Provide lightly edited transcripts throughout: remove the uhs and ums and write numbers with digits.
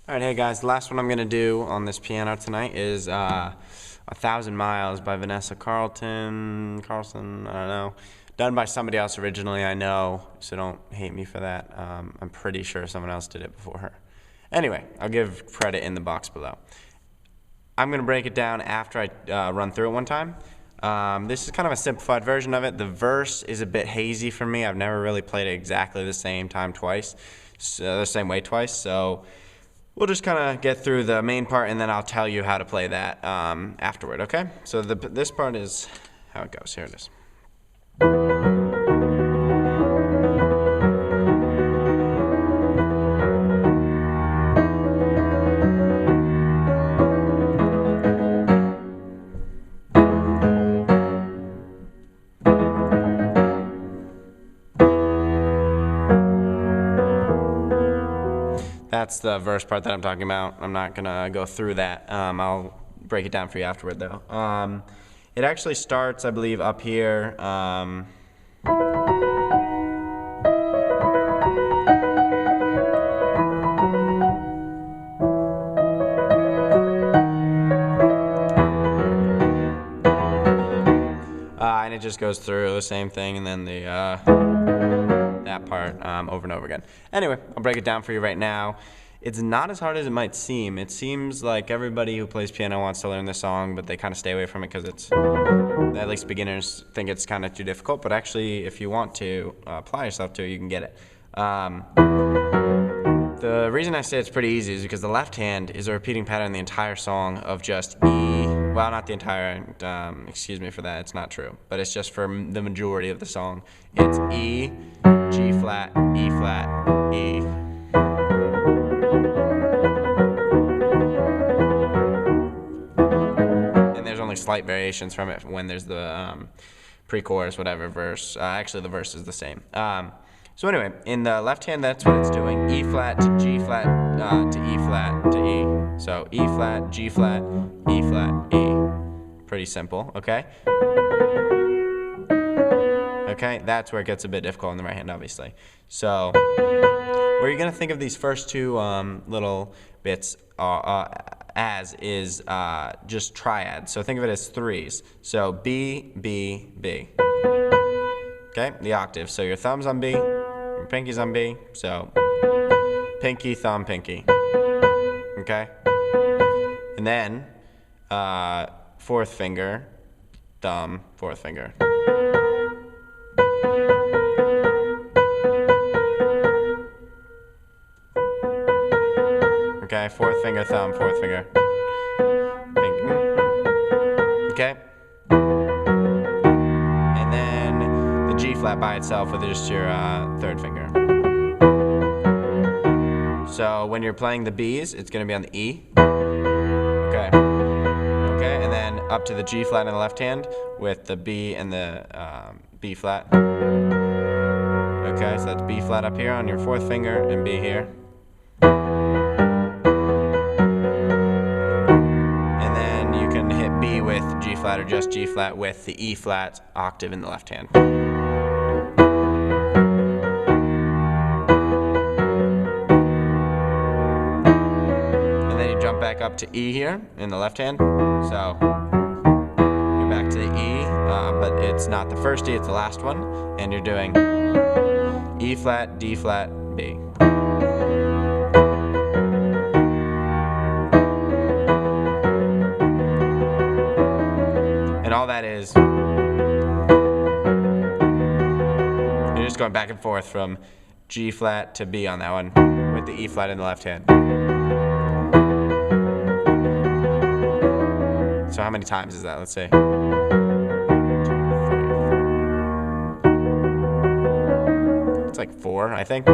Alright, hey guys, the last one I'm going to do on this piano tonight is 1,000 Miles by Vanessa Carlton, I don't know. Done by somebody else originally, I know, so don't hate me for that. I'm pretty sure someone else did it before her. Anyway, I'll give credit in the box below. I'm going to break it down after I run through it one time. This is kind of a simplified version of it. The verse is a bit hazy for me. I've never really played it exactly the same way twice, so we'll just kind of get through the main part, and then I'll tell you how to play that afterward, okay? So this part is how it goes. Here it is. That's the verse part that I'm talking about. I'm not going to go through that. I'll break it down for you afterward, though. It actually starts, I believe, up here. And it just goes through the same thing, and then that part over and over again. Anyway, I'll break it down for you right now. It's not as hard as it might seem. It seems like everybody who plays piano wants to learn this song, but they kind of stay away from it because it's, at least beginners think it's kind of too difficult. But actually, if you want to apply yourself to it, you can get it. The reason I say it's pretty easy is because the left hand is a repeating pattern the entire song of just E. Well, not the entire, excuse me for that, it's not true. But it's just for the majority of the song. It's E, G flat, E flat, E. And there's only slight variations from it when there's the pre-chorus, whatever, verse. Actually, the verse is the same. So anyway, in the left hand, that's what it's doing. E flat to G flat to E flat to E. So E flat, G flat, E flat, E. Pretty simple, okay? Okay, that's where it gets a bit difficult in the right hand, obviously. So where you're going to think of these first two little bits as is just triads. So think of it as threes. So B, B, B. Okay, the octave. So your thumb's on B, your pinky's on B. So pinky, thumb, pinky. Okay? And then fourth finger, thumb, fourth finger. Okay, fourth finger, thumb, fourth finger. Pinky. Okay? And then the G flat by itself with just your third finger. So when you're playing the B's, it's going to be on the E. Okay. Okay, and then up to the G flat in the left hand with the B and the B flat. Okay, so that's B flat up here on your fourth finger and B here. And then you can hit B with G flat or just G flat with the E flat octave in the left hand. Back up to E here in the left hand. So you're back to the E, but it's not the first E, it's the last one. And you're doing E flat, D flat, B. And all that is, you're just going back and forth from G flat to B on that one with the E flat in the left hand. So how many times is that? Let's say. 2, 3. It's like 4, I think. 2,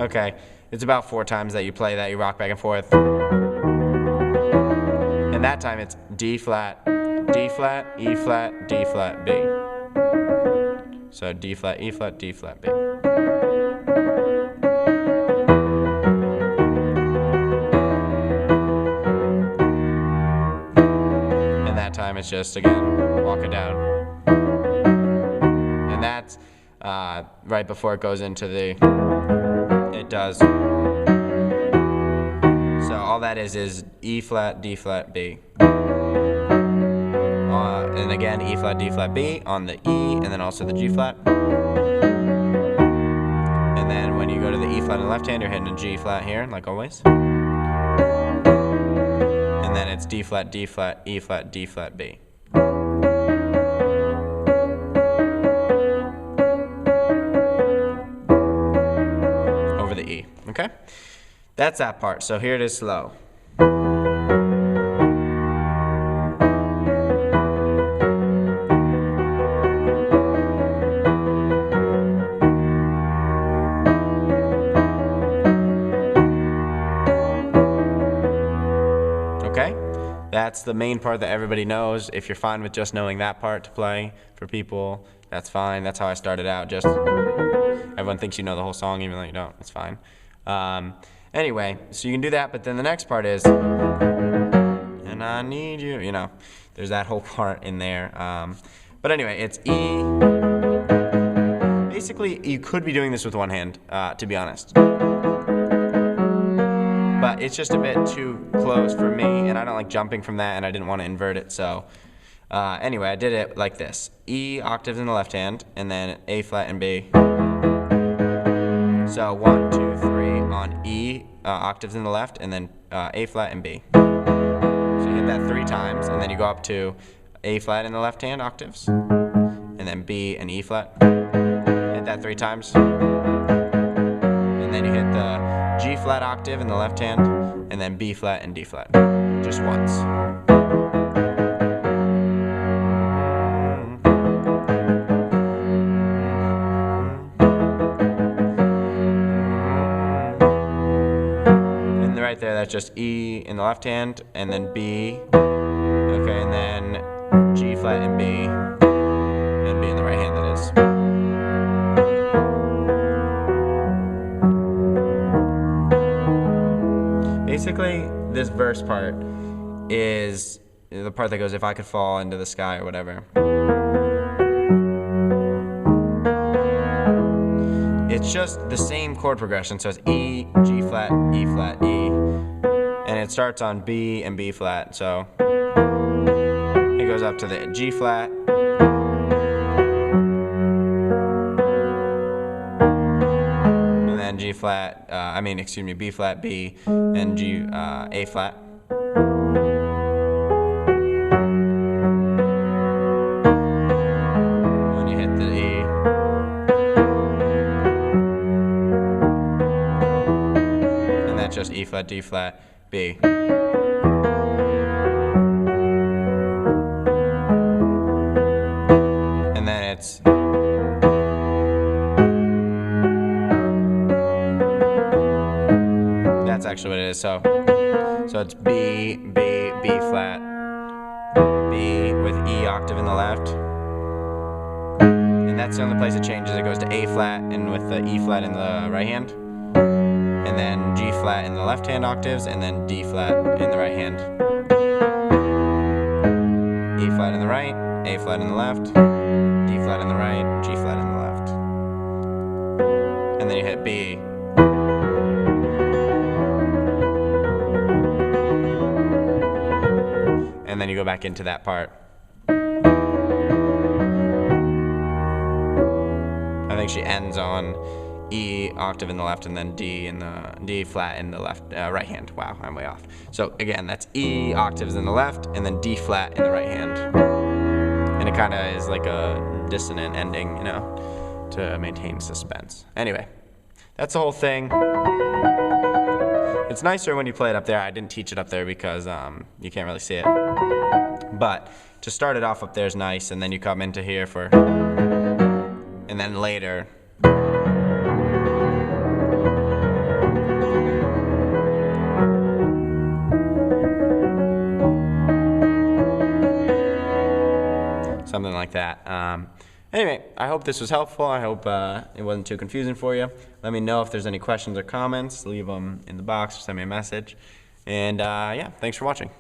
3. Okay, it's about 4 times that you play that, you rock back and forth. And that time it's D flat, D flat, E flat, D flat, B. So D flat, E flat, D flat, B. Time it's just again walk it down, and that's right before it goes into the, it does. So all that is E flat, D flat, B. And again, E flat, D flat, B on the E, and then also the G flat. And then when you go to the E flat in the left hand, you're hitting a G flat here, like always. And then it's D flat, D flat, E flat, D flat, B. Over the E, okay? That's that part, so here it is slow. Okay, that's the main part that everybody knows. If you're fine with just knowing that part to play for people, that's fine. That's how I started out. Just everyone thinks you know the whole song, even though you don't. It's fine. Anyway, so you can do that, but then the next part is, and I need you. You know, there's that whole part in there. But anyway, it's E. Basically, you could be doing this with one hand, to be honest. But it's just a bit too close for me, and I don't like jumping from that, and I didn't want to invert it, so anyway, I did it like this. E octaves in the left hand, and then A flat and B. So 1, 2, 3 on E, octaves in the left, and then A flat and B. So you hit that 3 times, and then you go up to A flat in the left hand, octaves, and then B and E flat. Hit that 3 times. And then you hit the G flat octave in the left hand, and then B flat and D flat, just once. And right there, that's just E in the left hand, and then B, okay, and then G flat and B in the right hand, that is. Basically, this verse part is the part that goes, if I could fall into the sky or whatever. It's just the same chord progression, so it's E, G flat, E flat, E. And it starts on B and B flat, so it goes up to the G flat. And G flat, B flat, B, and G, A flat. When you hit the E. And that's just E flat, D flat, B. And then it's that's actually what it is. So it's B, B, B flat, B with E octave in the left. And that's the only place it changes. It goes to A flat and with the E flat in the right hand. And then G flat in the left hand octaves, and then D flat in the right hand. E flat in the right, A flat in the left, D flat in the right, G flat in the left. And then you hit B. And then you go back into that part. I think she ends on E octave in the left, and then D in the D flat in the left, right hand. Wow, I'm way off. So again, that's E octaves in the left, and then D flat in the right hand. And it kind of is like a dissonant ending, you know, to maintain suspense. Anyway, that's the whole thing. It's nicer when you play it up there. I didn't teach it up there because you can't really see it. But to start it off up there is nice, and then you come into here for, and then later. Something like that. Anyway, I hope this was helpful. I hope it wasn't too confusing for you. Let me know if there's any questions or comments. Leave them in the box or send me a message. And yeah, thanks for watching.